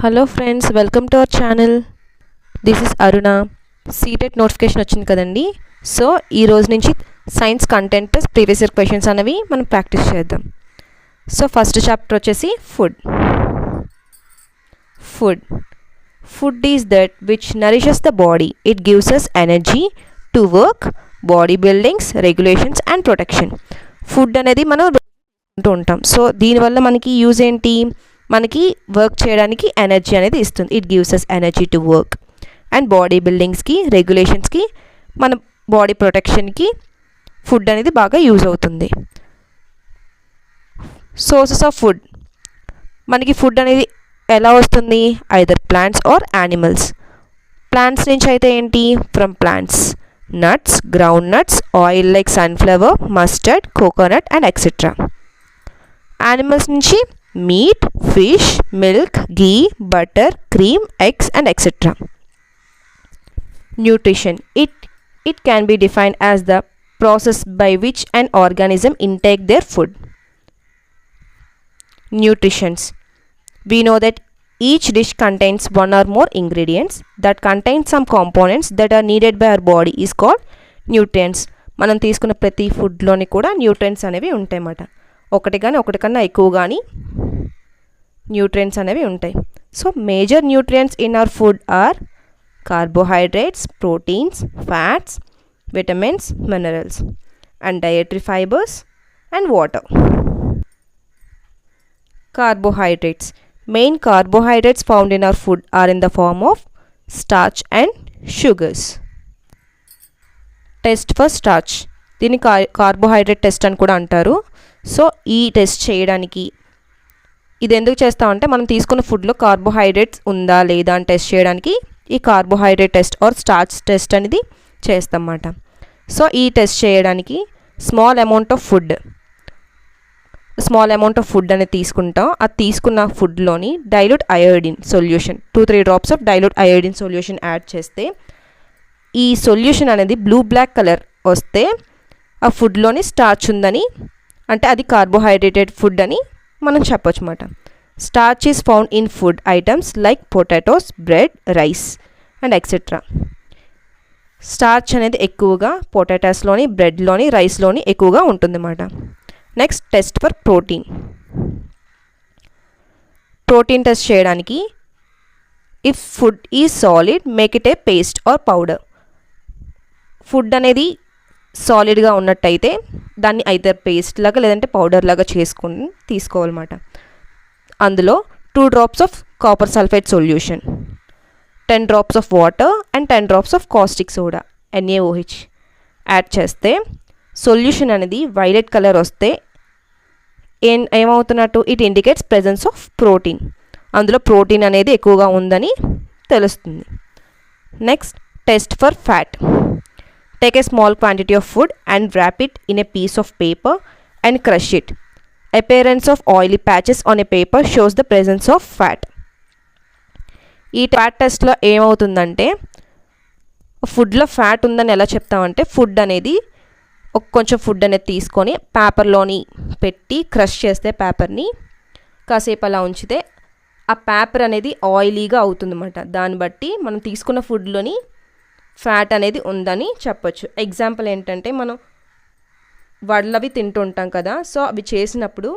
Hello friends, welcome to our channel. This is Aruna. CTET notification వచ్చింది కదండి. So ఈ రోజు నుంచి science content plus previous year questions అనేవి మనం ప్రాక్టీస్ చేద్దాం. సో ఫస్ట్ చాప్టర్ వచ్చేసి food. Food is that which nourishes the body. It gives us energy to work, body buildings, regulations and protection. Food అనేది మనం తింటూ ఉంటాం. సో దీనివల్ల మనకి యూజ్ ఏంటి? మనకి వర్క్ చేయడానికి ఎనర్జీ అనేది ఇస్తుంది. It gives us energy to work and body బిల్డింగ్స్కి, రెగ్యులేషన్స్కి, మన బాడీ ప్రొటెక్షన్కి ఫుడ్ అనేది బాగా యూజ్ అవుతుంది. Sources of food. మనకి ఫుడ్ అనేది ఎలా వస్తుంది? Either plants or animals. Plants నుంచి అయితే ఏంటి? From plants, nuts, ground nuts, oil like sunflower, mustard, coconut and etcetera. Animals నుంచి meat, fish, milk, ghee, butter, cream, eggs and etc. Nutrition. It can be defined as the process by which an organism intake their food. Nutritions. We know that each dish contains one or more ingredients that contain some components that are needed by our body is called nutrients. మనం తీసుకున్న ప్రతి ఫుడ్లోని కూడా nutrients అనేవి ఉంటాయి అన్నమాట. ఒకటి కన్నా ఎక్కువ కానీ న్యూట్రియంట్స్ అనేవి ఉంటాయి. So major nutrients in our food are carbohydrates, proteins, fats, vitamins, minerals and dietary fibres and water. Carbohydrates. Main carbohydrates found in our food are in the form of starch and sugars. Test for starch. దీన్ని carbohydrate test అని కూడా అంటారు. So ఈ test చేయడానికి ఇది ఎందుకు చేస్తామంటే మనం తీసుకున్న ఫుడ్లో కార్బోహైడ్రేట్స్ ఉందా లేదా అని టెస్ట్ చేయడానికి ఈ carbohydrate test or starch test అనేది చేస్తామన్నమాట. సో ఈ టెస్ట్ చేయడానికి స్మాల్ అమౌంట్ ఆఫ్ ఫుడ్ అనేది తీసుకుంటాం. అది తీసుకున్న ఫుడ్లోని dilute iodine solution 2-3 drops of dilute iodine solution add చేస్తే ఈ సొల్యూషన్ అనేది బ్లాక్ కలర్ వస్తే ఆ ఫుడ్లోని స్టార్చ్ ఉందని, అంటే అది కార్బోహైడ్రేటెడ్ ఫుడ్ అని మనం చెప్పొచ్చు అన్నమాట. Starch is found in food items like potatoes, bread, rice and etcetera. Starch అనేది ఎక్కువగా పొటాటోస్లోని, బ్రెడ్లోని, రైస్లోని ఎక్కువగా ఉంటుందన్నమాట. Next test for protein. Protein test చేయడానికి if food is solid make it a paste or powder. Food అనేది సాలిడ్గా ఉన్నట్టయితే దాన్ని అయితే పేస్ట్ లాగా లేదంటే పౌడర్ లాగా చేసుకుని తీసుకోవాలన్నమాట. అందులో 2 drops of copper sulphate solution, 10 drops of water and 10 drops of caustic soda NaOH add చేస్తే సొల్యూషన్ అనేది వైలెట్ కలర్ వస్తే ఏమవుతున్నట్టు? It indicates presence of protein. అందులో ప్రోటీన్ అనేది ఎక్కువగా ఉందని తెలుస్తుంది. Next test for fat. Take a small quantity of food and wrap it in a piece of paper and crush it. Appearance of oily patches on a paper shows the presence of fat. ఈ fat టెస్ట్లో ఏమవుతుందంటే ఫుడ్లో fat ఉందని ఎలా చెప్తామంటే food అనేది కొంచెం food అనేది తీసుకొని పేపర్లోని పెట్టి క్రష్ చేస్తే పేపర్ని కాసేపు అలా ఉంచితే ఆ పేపర్ అనేది ఆయిలీగా అవుతుందన్నమాట. దాన్ని బట్టి మనం తీసుకున్న ఫుడ్లోని ఫ్యాట్ అనేది ఉందని చెప్పొచ్చు. ఎగ్జాంపుల్ ఏంటంటే మనం వడలవి తింటుంటాం కదా. సో అవి చేసినప్పుడు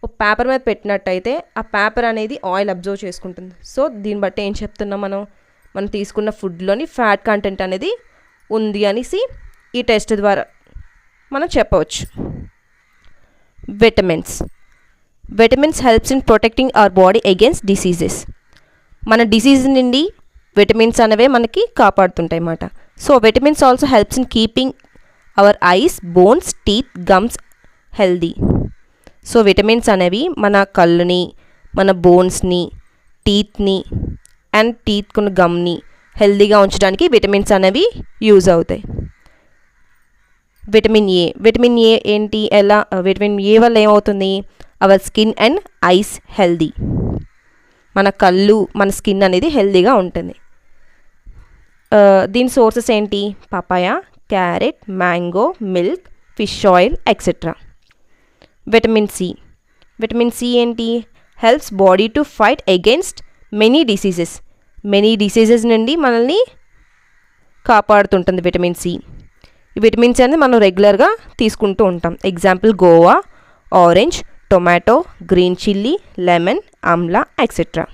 ఒక పేపర్ మీద పెట్టినట్టయితే ఆ పేపర్ అనేది ఆయిల్ అబ్జర్వ్ చేసుకుంటుంది. సో దీన్ని బట్టి ఏం చెప్తున్నాం, మనం తీసుకున్న ఫుడ్లోని ఫ్యాట్ కంటెంట్ అనేది ఉంది అనేసి ఈ టెస్ట్ ద్వారా మనం చెప్పవచ్చు. Vitamins helps in protecting our body against diseases. మన డిసీజ్ నుండి విటమిన్స్ అనేవే మనకి కాపాడుతుంటాయి అన్నమాట. So vitamins also helps in keeping our eyes, bones, teeth, gums healthy. So vitamins అనేవి మన కళ్ళని, మన బోన్స్ని, టీత్ని అండ్ టీత్కున్న గమ్ని హెల్దీగా ఉంచడానికి విటమిన్స్ అనేవి యూజ్ అవుతాయి. విటమిన్ ఏ ఏంటి? విటమిన్ ఏ వల్ల ఏమవుతుంది? Our skin and ice healthy. మన కళ్ళు, మన స్కిన్ అనేది హెల్దీగా ఉంటుంది. దీని సోర్సెస్ ఏంటి? Papaya, carrot, mango, milk, fish oil etcetera. Vitamin C ఏంటి? Helps body to fight against many diseases నుండి మనల్ని కాపాడుతుంటుంది విటమిన్ సి. విటమిన్ సి అనేది మనం రెగ్యులర్గా తీసుకుంటూ ఉంటాం. Example guava, orange, tomato, green chilli, lemon, amla etcetera.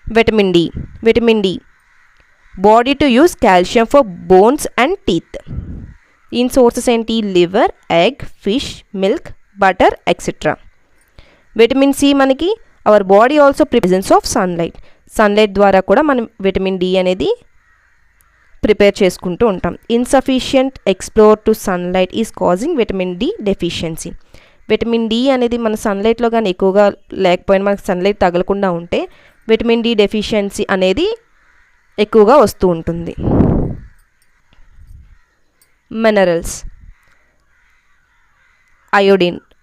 Vitamin D body to use calcium for bones and teeth. In sources ఏంటి? Liver, egg, fish, milk, butter etcetera. Vitamin C మనకి our body also presence of sunlight ద్వారా కూడా మనం vitamin D అనేది prepare చేసుకుంటూ ఉంటాం. Insufficient explore to sunlight is causing vitamin D deficiency. Vitamin D అనేది మన సన్లైట్లో కానీ ఎక్కువగా లేకపోయినా మనకు సన్లైట్ తగలకుండా ఉంటే విటమిన్ డి డెఫిషియన్సీ అనేది ఎక్కువగా వస్తూ ఉంటుంది. Minerals.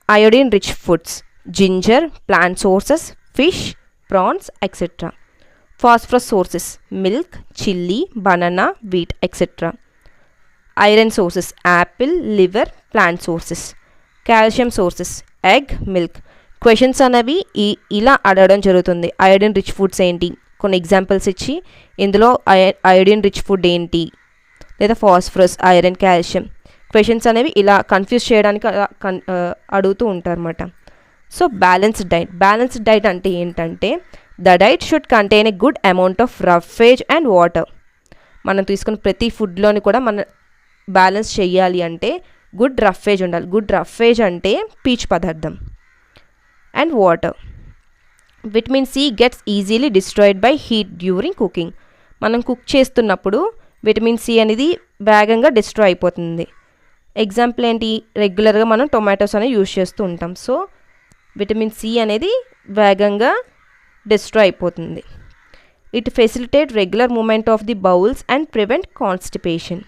Iodine rich foods, ginger, plant sources, fish, prawns etcetera. Phosphorus sources, milk, chilli, banana, wheat etcetera. Iron sources, Apple, liver, plant sources. Calcium sources, egg, milk. Questions అనేవి ఇలా అడగడం జరుగుతుంది. Iodine rich foods ఏంటి, కొన్ని examples ఇచ్చి ఇందులో iodine rich food ఏంటి, లేదా ఫాస్ఫరస్, ఐరన్, కాల్షియం. క్వశ్చన్స్ అనేవి ఇలా కన్ఫ్యూజ్ చేయడానికి అడుగుతూ ఉంటారన్నమాట. సో బ్యాలెన్స్డ్ డైట్ అంటే ఏంటంటే the diet should contain a good amount of roughage and water. మనం తీసుకున్న ప్రతి ఫుడ్లోని కూడా మనం బ్యాలెన్స్ చేయాలి అంటే గుడ్ రఫేజ్ ఉండాలి. గుడ్ రఫేజ్ అంటే పీచు పదార్థం and water. Vitamin C gets easily destroyed by heat during cooking. మనం కుక్ చేస్తున్నప్పుడు విటమిన్ సి అనేది వేగంగా డిస్ట్రాయ్ అయిపోతుంది. ఎగ్జాంపుల్ ఏంటి? రెగ్యులర్గా మనం టొమాటోస్ అనేవి యూజ్ చేస్తూ ఉంటాం. సో విటమిన్ సి అనేది వేగంగా డిస్ట్రాయ్ అయిపోతుంది. It facilitate regular movement of the bowels and prevent constipation.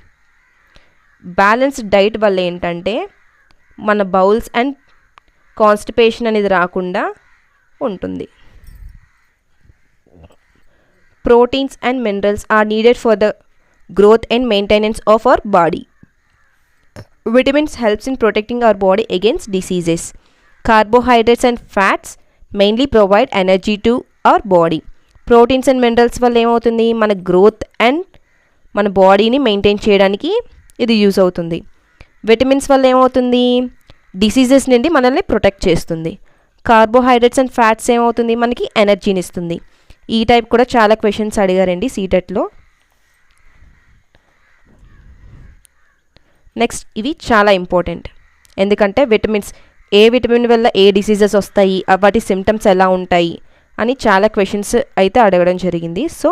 Balanced diet వల్ల ఏంటంటే మన బౌల్స్ అండ్ కాన్స్టిపేషన్ అనేది రాకుండా ఉంటుంది. Proteins and minerals are needed for the growth and maintenance of our body. Vitamins helps in protecting our body against diseases. Carbohydrates and fats mainly provide energy to our body. Proteins and minerals వల్ల ఏమవుతుంది? మన growth and మన బాడీని maintain చేయడానికి ఇది use అవుతుంది. Vitamins వల్ల ఏమవుతుంది? డిసీజెస్ నుండి మనల్ని ప్రొటెక్ట్ చేస్తుంది. కార్బోహైడ్రేట్స్ అండ్ ఫ్యాట్స్ ఏమవుతుంది? మనకి ఎనర్జీని ఇస్తుంది. ఈ టైప్ కూడా చాలా క్వశ్చన్స్ అడిగారండి సీటెట్లో. నెక్స్ట్ ఇవి చాలా ఇంపార్టెంట్, ఎందుకంటే ఏ విటమిన్ వల్ల ఏ డిసీజెస్ వస్తాయి, వాటి సిమ్టమ్స్ ఎలా ఉంటాయి అని చాలా క్వశ్చన్స్ అయితే అడగడం జరిగింది. సో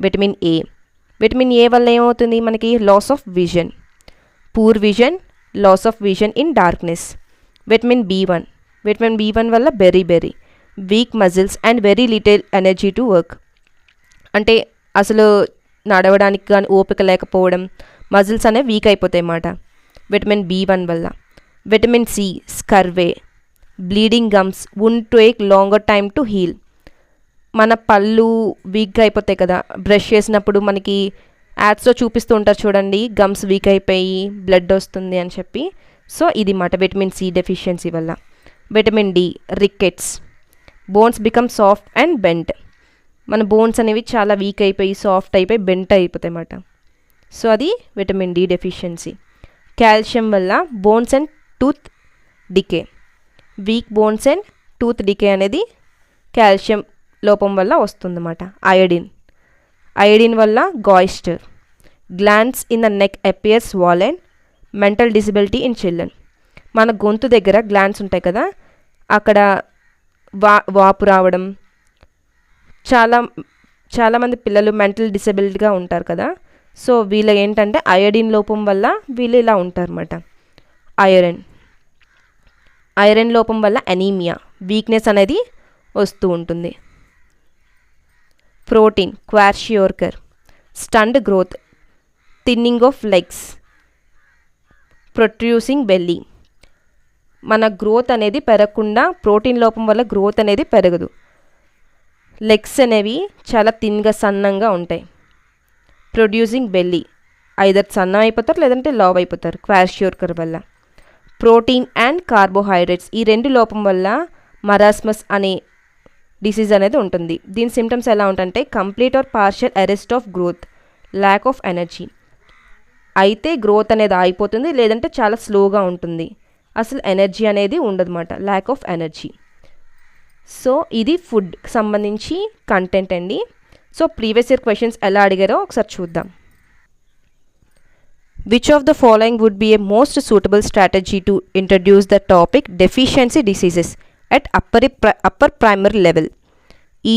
విటమిన్ ఏ వల్ల ఏమవుతుంది? మనకి loss of vision, poor vision, loss of vision in darkness. Vitamin B one వల్ల very weak muscles and very little energy to work. అంటే అసలు నడవడానికి కానీ ఓపిక లేకపోవడం, మజిల్స్ అనేవి వీక్ అయిపోతాయి అన్నమాట విటమిన్ బి1 వల్ల. Vitamin C, scurvy, bleeding gums, wound take longer time to heal. మన పళ్ళు వీక్గా అయిపోతాయి కదా, బ్రష్ చేసినప్పుడు మనకి యాడ్స్లో చూపిస్తూ ఉంటారు చూడండి, గమ్స్ వీక్ అయిపోయి బ్లడ్ వస్తుంది అని చెప్పి. సో ఇది మాట విటమిన్ సి డెఫిషియన్సీ వల్ల. Vitamin D, rickets, bones become soft and bent. మన బోన్స్ అనేవి చాలా వీక్ అయిపోయి సాఫ్ట్ అయిపోయి బెంట్ అయిపోతాయి అన్నమాట. సో అది విటమిన్ డి డెఫిషియన్సీ. కాల్షియం వల్ల bones and tooth decay, weak bones and tooth decay అనేది కాల్షియం లోపం వల్ల వస్తుందన్నమాట. అయోడిన్ వల్ల goitre, glands in the neck appear swollen, mental disability in children. మన గొంతు దగ్గర గ్లాండ్స్ ఉంటాయి కదా, అక్కడ వాపు రావడం, చాలామంది పిల్లలు మెంటల్ డిసబిలిటీగా ఉంటారు కదా. సో వీళ్ళ ఏంటంటే అయోడిన్ లోపం వల్ల వీళ్ళు ఇలా ఉంటారన్నమాట. ఐరన్ లోపం వల్ల అనీమియా, వీక్నెస్ అనేది వస్తూ ఉంటుంది. Protein, kwashiorkor, stunt growth, thinning of legs, protruding belly. మన గ్రోత్ అనేది పెరగకుండా ప్రోటీన్ లోపం వల్ల గ్రోత్ అనేది పెరగదు. లెగ్స్ అనేవి చాలా థిన్గా సన్నంగా ఉంటాయి. ప్రొడ్యూసింగ్ బెల్లీ, ఐదర్ సన్నం అయిపోతారు లేదంటే లావ్ అయిపోతారు క్వాషియోర్కర్ వల్ల. ప్రోటీన్ అండ్ కార్బోహైడ్రేట్స్, ఈ రెండు లోపం వల్ల మరాస్మస్ అనే డిసీజ్ అనేది ఉంటుంది. దీని సిమ్టమ్స్ ఎలా ఉంటుంటే complete are partial arrest of growth, lack of energy. అయితే గ్రోత్ అనేది ఆగిపోతుంది, లేదంటే చాలా స్లోగా ఉంటుంది, అసలు ఎనర్జీ అనేది ఉండదన్నమాట, ల్యాక్ ఆఫ్ ఎనర్జీ. సో ఇది ఫుడ్కి సంబంధించి కంటెంట్ అండి. సో ప్రీవియస్ ఇయర్ క్వశ్చన్స్ ఎలా అడిగారో ఒకసారి చూద్దాం. Which of the following would be a most suitable strategy to introduce the topic deficiency diseases at upper primary level? ఈ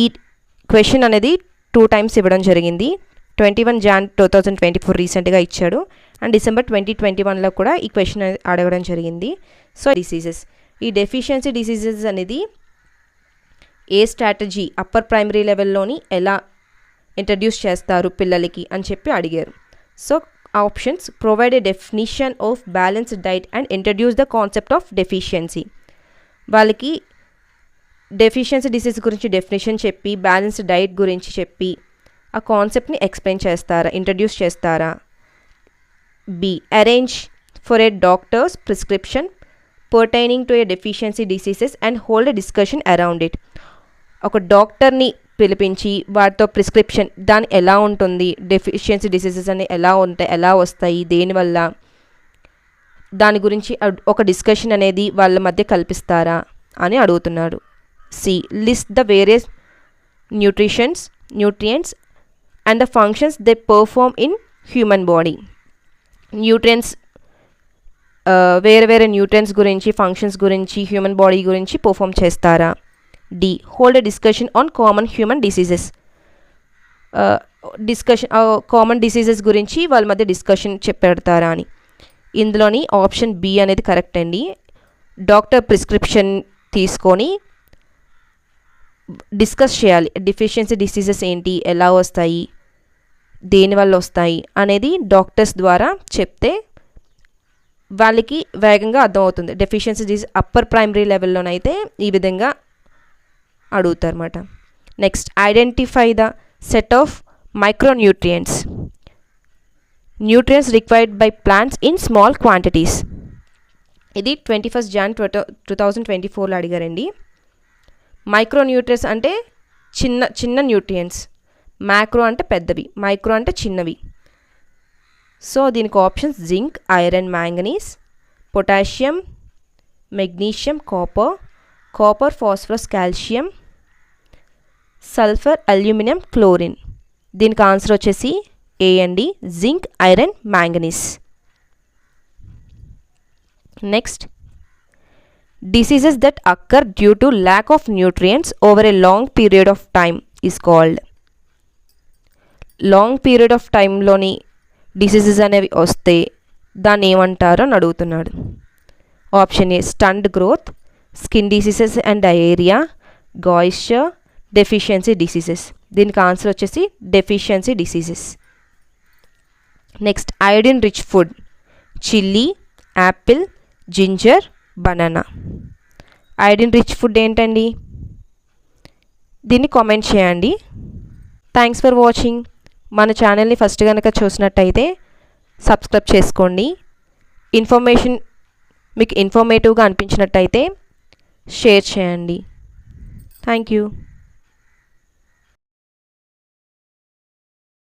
క్వశ్చన్ అనేది 2 times ఇవ్వడం జరిగింది. 21 Jan 2024 రీసెంట్గా ఇచ్చాడు, అండ్ December 2021లో కూడా ఈ క్వశ్చన్ అడగడం జరిగింది. సో డిసీజెస్, ఈ డెఫిషియన్సీ డిసీజెస్ అనేది ఏ స్ట్రాటజీ అప్పర్ ప్రైమరీ లెవెల్లోని ఎలా ఇంట్రడ్యూస్ చేస్తారు పిల్లలకి అని చెప్పి అడిగారు. So options: provide a definition of balanced diet and introduce the concept of deficiency. వాళ్ళకి డెఫిషియన్సీ డిసీజ్ గురించి డెఫినేషన్ చెప్పి, బ్యాలెన్స్డ్ డైట్ గురించి చెప్పి, ఆ కాన్సెప్ట్ని ఎక్స్ప్లెయిన్ చేస్తారా, ఇంట్రడ్యూస్ చేస్తారా? B. Arrange for a doctors prescription pertaining to a deficiency diseases and hold a discussion around it. ఒక డాక్టర్ని పిలిపించి వాటితో ప్రిస్క్రిప్షన్, దాని ఎలా ఉంటుంది, డెఫిషియన్సీ డిసీజెస్ అని ఎలా ఉంటాయి, ఎలా వస్తాయి, దేనివల్ల, దాని గురించి ఒక డిస్కషన్ అనేది వాళ్ళ మధ్య కల్పిస్తారా అని అడుగుతున్నాడు. C. List the various nutrients and the functions they perform in human body. Nutrients, వేరే వేరే న్యూట్రియంట్స్ గురించి, ఫంక్షన్స్ గురించి, హ్యూమన్ బాడీ గురించి పర్ఫామ్ చేస్తారా? D. Hold a discussion on common human diseases. Common diseases గురించి వాళ్ళ మధ్య డిస్కషన్ పెడతారా అని. ఇందులోని ఆప్షన్ బి అనేది కరెక్ట్ అండి. డాక్టర్ ప్రిస్క్రిప్షన్ తీసుకొని డిస్కస్ చేయాలి, డెఫిషియన్సీ డిసీజెస్ ఏంటి, ఎలా వస్తాయి, దేనివల్ల వస్తాయి అనేది డాక్టర్స్ ద్వారా చెప్తే వాళ్ళకి వేగంగా అర్థమవుతుంది. డెఫిషియన్సీ డిసీజ్ అప్పర్ ప్రైమరీ లెవెల్లోనైతే ఈ విధంగా అడుగుతారన్నమాట. Next, identify the set of micronutrients required by plants in small quantities. ఇది 21 Jan 2024లో అడిగారండి. మైక్రోన్యూట్రియంట్స్ అంటే చిన్న న్యూట్రియంట్స్, మ్యాక్రో అంటే పెద్దవి, మైక్రో అంటే చిన్నవి. సో దీనికి options: zinc, iron, manganese, potassium, magnesium, copper, phosphorus, calcium, sulphur, aluminium, chlorine. దీనికి ఆన్సర్ వచ్చేసి ఏ అండి, zinc, iron, manganese. Next, diseases that occur due to lack of nutrients over a long period of time is called. Long period of టైంలోని diseases అనేవి వస్తే దాన్ని ఏమంటారో అని అడుగుతున్నాడు. Option A stunt growth, skin diseases and diarrhoea, goitre, deficiency diseases. దీనికి answer వచ్చేసి deficiency diseases. Next, iron rich food: chilli, Apple, ginger, banana. Iron rich food ఏంటండి? దీన్ని కామెంట్ చేయండి. Thanks for watching. మన ఛానల్ని ఫస్ట్ కనుక చూసినట్టయితే సబ్స్క్రైబ్ చేసుకోండి. ఇన్ఫర్మేషన్ మీకు ఇన్ఫర్మేటివ్గా అనిపించినట్టయితే షేర్ చేయండి. Thank you.